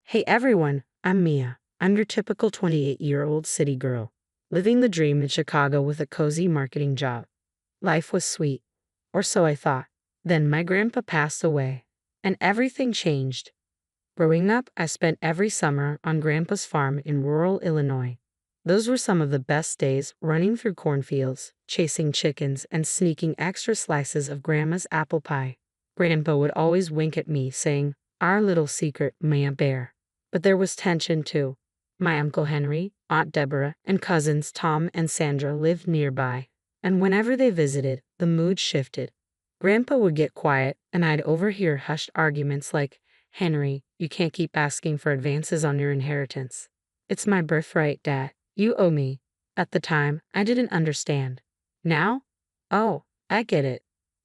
Hey everyone, I'm Mia. I'm your typical 28-year-old city girl, living the dream in Chicago with a cozy marketing job. Life was sweet, or so I thought. Then my grandpa passed away, and everything changed. Growing up, I spent every summer on Grandpa's farm in rural Illinois. Those were some of the best days, running through cornfields, chasing chickens, and sneaking extra slices of Grandma's apple pie. Grandpa would always wink at me, saying, "Our little secret, Maya Bear." But there was tension too. My Uncle Henry, Aunt Deborah, and cousins Tom and Sandra lived nearby, and whenever they visited, the mood shifted. Grandpa would get quiet, and I'd overhear hushed arguments like, "Henry, you can't keep asking for advances on your inheritance. It's my birthright, Dad. You owe me." At the time, I didn't understand. Now? Oh, I get it.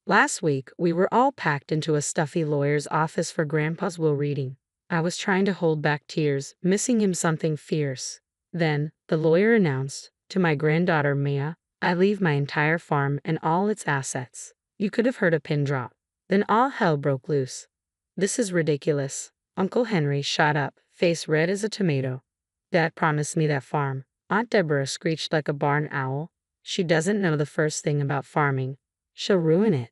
Last week, we were all packed into a stuffy lawyer's office for Grandpa's will reading. I was trying to hold back tears, missing him something fierce. Then, the lawyer announced, "To my granddaughter Mia, I leave my entire farm and all its assets." You could have heard a pin drop. Then all hell broke loose. "This is ridiculous." Uncle Henry shot up, face red as a tomato. "Dad promised me that farm." Aunt Deborah screeched like a barn owl. "She doesn't know the first thing about farming. She'll ruin it."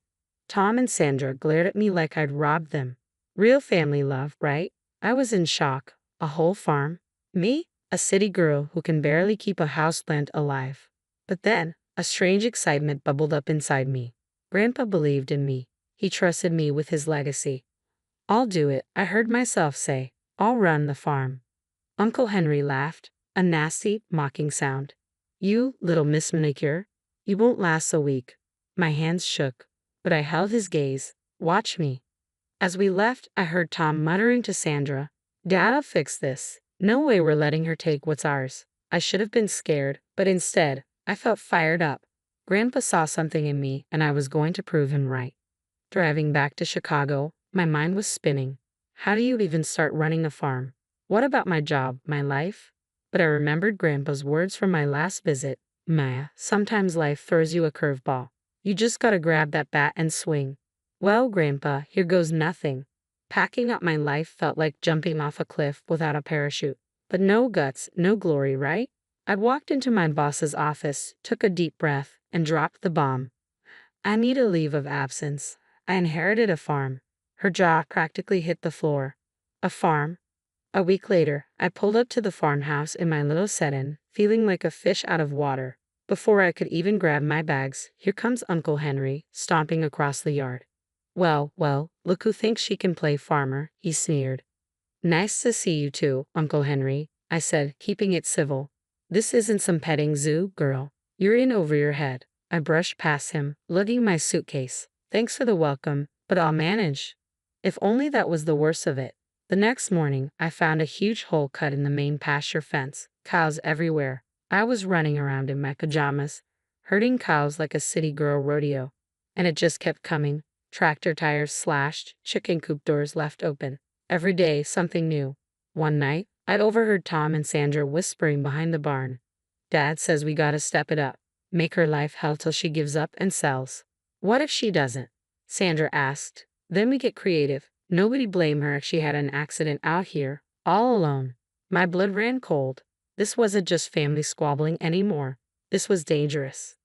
Tom and Sandra glared at me like I'd robbed them. Real family love, right? I was in shock. A whole farm? Me? A city girl who can barely keep a houseplant alive. But then, a strange excitement bubbled up inside me. Grandpa believed in me. He trusted me with his legacy. "I'll do it," I heard myself say. "I'll run the farm." Uncle Henry laughed, a nasty, mocking sound. "You, little Miss Manicure, you won't last a week." My hands shook, but I held his gaze. "Watch me." As we left, I heard Tom muttering to Sandra, "Dad'll fix this. No way we're letting her take what's ours." I should have been scared, but instead, I felt fired up. Grandpa saw something in me, and I was going to prove him right. Driving back to Chicago, my mind was spinning. How do you even start running a farm? What about my job, my life? But I remembered Grandpa's words from my last visit. "Maya, sometimes life throws you a curveball. You just gotta grab that bat and swing." Well, Grandpa, here goes nothing. Packing up my life felt like jumping off a cliff without a parachute. But no guts, no glory, right? I walked into my boss's office, took a deep breath, and dropped the bomb. "I need a leave of absence. I inherited a farm." Her jaw practically hit the floor. A farm? A week later, I pulled up to the farmhouse in my little sedan, feeling like a fish out of water. Before I could even grab my bags, here comes Uncle Henry, stomping across the yard. Well, look who thinks she can play farmer," he sneered. "Nice to see you too, Uncle Henry," I said, keeping it civil. "This isn't some petting zoo, girl. You're in over your head." I brushed past him, lugging my suitcase. "Thanks for the welcome, but I'll manage." If only that was the worst of it. The next morning, I found a huge hole cut in the main pasture fence, cows everywhere. I was running around in my pajamas, herding cows like a city girl rodeo. And it just kept coming. Tractor tires slashed, chicken coop doors left open. Every day, something new. One night, I'd overheard Tom and Sandra whispering behind the barn. "Dad says we gotta step it up. Make her life hell till she gives up and sells." "What if she doesn't?" Sandra asked. "Then we get creative. Nobody blame her if she had an accident out here, all alone." My blood ran cold. This wasn't just family squabbling anymore. This was dangerous.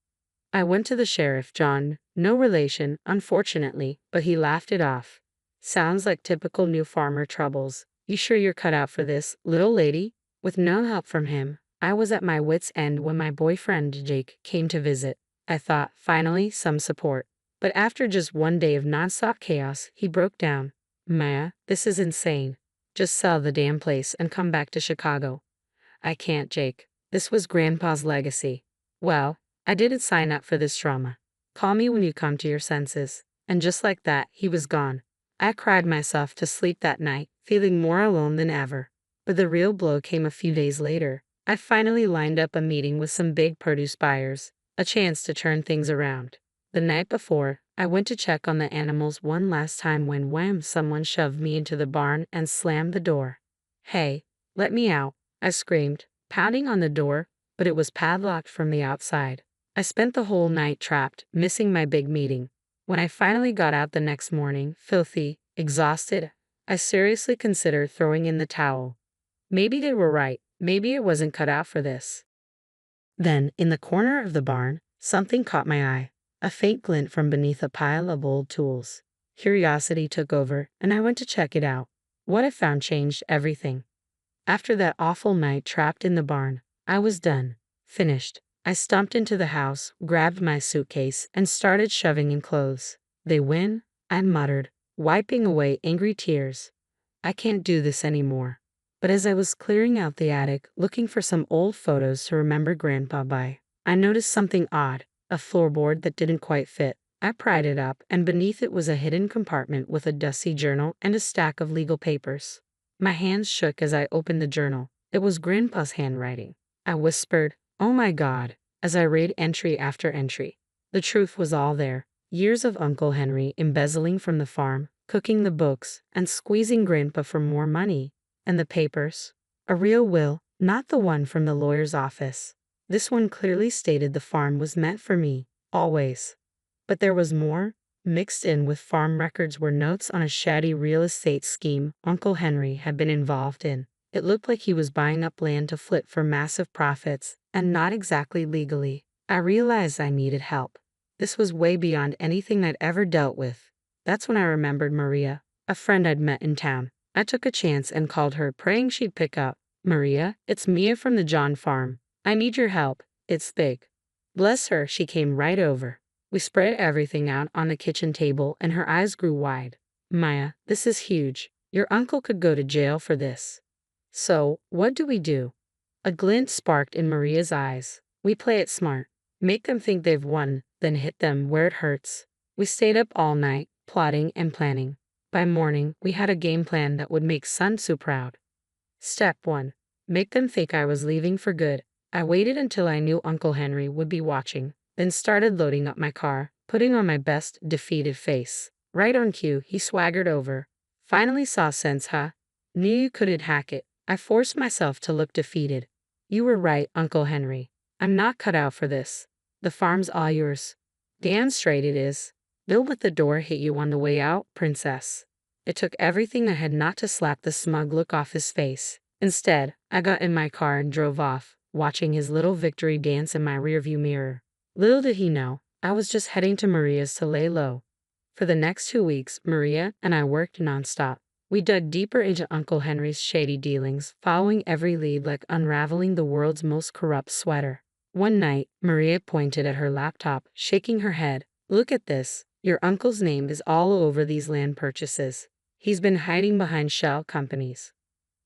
I went to the sheriff, John, no relation, unfortunately, but he laughed it off. "Sounds like typical new farmer troubles. You sure you're cut out for this, little lady?" With no help from him, I was at my wit's end when my boyfriend Jake came to visit. I thought, finally, some support. But after just one day of nonstop chaos, he broke down. "Maya, this is insane. Just sell the damn place and come back to Chicago." "I can't, Jake. This was Grandpa's legacy." "Well, I didn't sign up for this drama. Call me when you come to your senses." And just like that, he was gone. I cried myself to sleep that night, feeling more alone than ever. But the real blow came a few days later. I finally lined up a meeting with some big produce buyers, a chance to turn things around. The night before, I went to check on the animals one last time when wham, someone shoved me into the barn and slammed the door. "Hey, let me out," I screamed, pounding on the door, but it was padlocked from the outside. I spent the whole night trapped, missing my big meeting. When I finally got out the next morning, filthy, exhausted, I seriously considered throwing in the towel. Maybe they were right. Maybe it wasn't cut out for this. Then, in the corner of the barn, something caught my eye. A faint glint from beneath a pile of old tools. Curiosity took over, and I went to check it out. What I found changed everything. After that awful night trapped in the barn, I was done. Finished. I stumped into the house, grabbed my suitcase, and started shoving in clothes. They win? I muttered, wiping away angry tears. I can't do this anymore. But as I was clearing out the attic, looking for some old photos to remember Grandpa by, I noticed something odd, a floorboard that didn't quite fit. I pried it up, and beneath it was a hidden compartment with a dusty journal and a stack of legal papers. My hands shook as I opened the journal. It was Grandpa's handwriting. I whispered, "Oh my God," as I read entry after entry. The truth was all there. Years of Uncle Henry embezzling from the farm, cooking the books, and squeezing Grandpa for more money. And the papers? A real will, not the one from the lawyer's office. This one clearly stated the farm was meant for me, always. But there was more. Mixed in with farm records were notes on a shady real estate scheme Uncle Henry had been involved in. It looked like he was buying up land to flip for massive profits, and not exactly legally. I realized I needed help. This was way beyond anything I'd ever dealt with. That's when I remembered Maria, a friend I'd met in town. I took a chance and called her, praying she'd pick up. "Maria, it's Mia from the John farm. I need your help. It's big." Bless her, she came right over. We spread everything out on the kitchen table, and her eyes grew wide. "Maya, this is huge. Your uncle could go to jail for this. So, what do we do?" A glint sparked in Maria's eyes. "We play it smart. Make them think they've won, then hit them where it hurts." We stayed up all night, plotting and planning. By morning, we had a game plan that would make Sun Tzu proud. Step 1. Make them think I was leaving for good. I waited until I knew Uncle Henry would be watching, then started loading up my car, putting on my best defeated face. Right on cue, he swaggered over. "Finally saw sense, huh? Knew you couldn't hack it." I forced myself to look defeated. "You were right, Uncle Henry. I'm not cut out for this. The farm's all yours." "Damn straight it is. Don't let the door hit you on the way out, princess." It took everything I had not to slap the smug look off his face. Instead, I got in my car and drove off, watching his little victory dance in my rearview mirror. Little did he know, I was just heading to Maria's to lay low. For the next 2 weeks, Maria and I worked nonstop. We dug deeper into Uncle Henry's shady dealings, following every lead like unraveling the world's most corrupt sweater. One night, Maria pointed at her laptop, shaking her head. "Look at this. Your uncle's name is all over these land purchases. He's been hiding behind shell companies."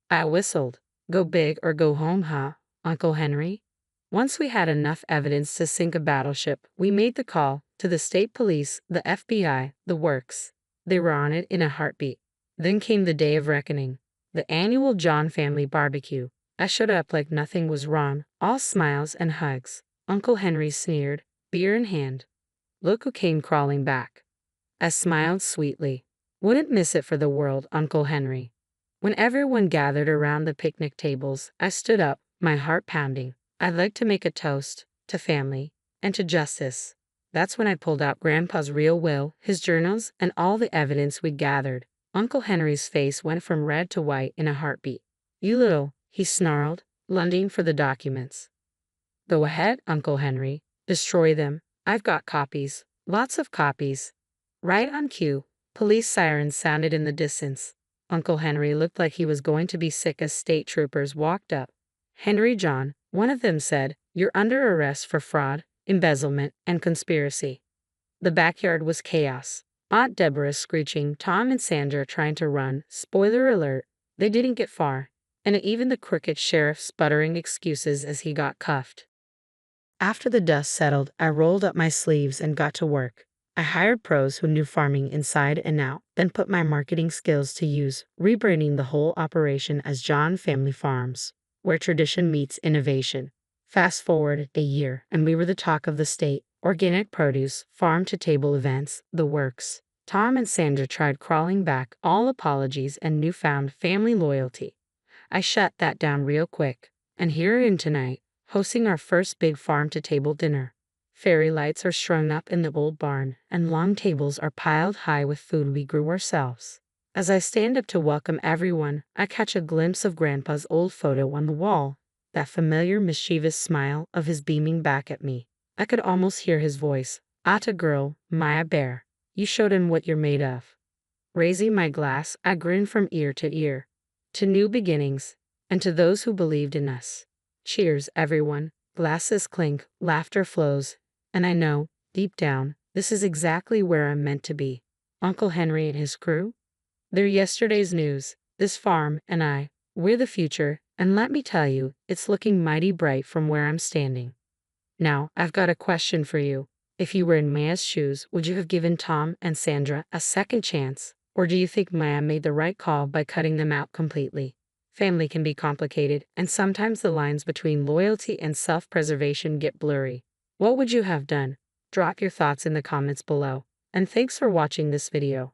I whistled. "Go big or go home, huh, Uncle Henry?" Once we had enough evidence to sink a battleship, we made the call to the state police, the FBI, the works. They were on it in a heartbeat. Then came the day of reckoning, the annual John family barbecue. I showed up like nothing was wrong, all smiles and hugs. Uncle Henry sneered, beer in hand. "Look who came crawling back." I smiled sweetly. "Wouldn't miss it for the world, Uncle Henry." When everyone gathered around the picnic tables, I stood up, my heart pounding. I'd like to make a toast to family and to justice. That's when I pulled out Grandpa's real will, his journals, and all the evidence we'd gathered. Uncle Henry's face went from red to white in a heartbeat. "You little," he snarled, lunging for the documents. "Go ahead, Uncle Henry. Destroy them. I've got copies. Lots of copies." Right on cue, police sirens sounded in the distance. Uncle Henry looked like he was going to be sick as state troopers walked up. "Henry John," one of them said, "you're under arrest for fraud, embezzlement, and conspiracy." The backyard was chaos. Aunt Deborah screeching, Tom and Sandra trying to run. Spoiler alert, they didn't get far. And even the crooked sheriff sputtering excuses as he got cuffed. After the dust settled, I rolled up my sleeves and got to work. I hired pros who knew farming inside and out, then put my marketing skills to use, rebranding the whole operation as John Family Farms, where tradition meets innovation. Fast forward a year, and we were the talk of the state. Organic produce, farm-to-table events, the works. Tom and Sandra tried crawling back, all apologies and newfound family loyalty. I shut that down real quick. And here I am tonight, hosting our first big farm-to-table dinner. Fairy lights are strung up in the old barn, and long tables are piled high with food we grew ourselves. As I stand up to welcome everyone, I catch a glimpse of Grandpa's old photo on the wall, that familiar mischievous smile of his beaming back at me. I could almost hear his voice. "Atta girl, Maya bear, you showed him what you're made of." Raising my glass, I grin from ear to ear. To new beginnings, and to those who believed in us. Cheers, everyone. Glasses clink, laughter flows, and I know, deep down, this is exactly where I'm meant to be. Uncle Henry and his crew? They're yesterday's news. This farm and we're the future, and let me tell you, it's looking mighty bright from where I'm standing. Now, I've got a question for you. If you were in Maya's shoes, would you have given Tom and Sandra a second chance? Or do you think Maya made the right call by cutting them out completely? Family can be complicated, and sometimes the lines between loyalty and self-preservation get blurry. What would you have done? Drop your thoughts in the comments below. And thanks for watching this video.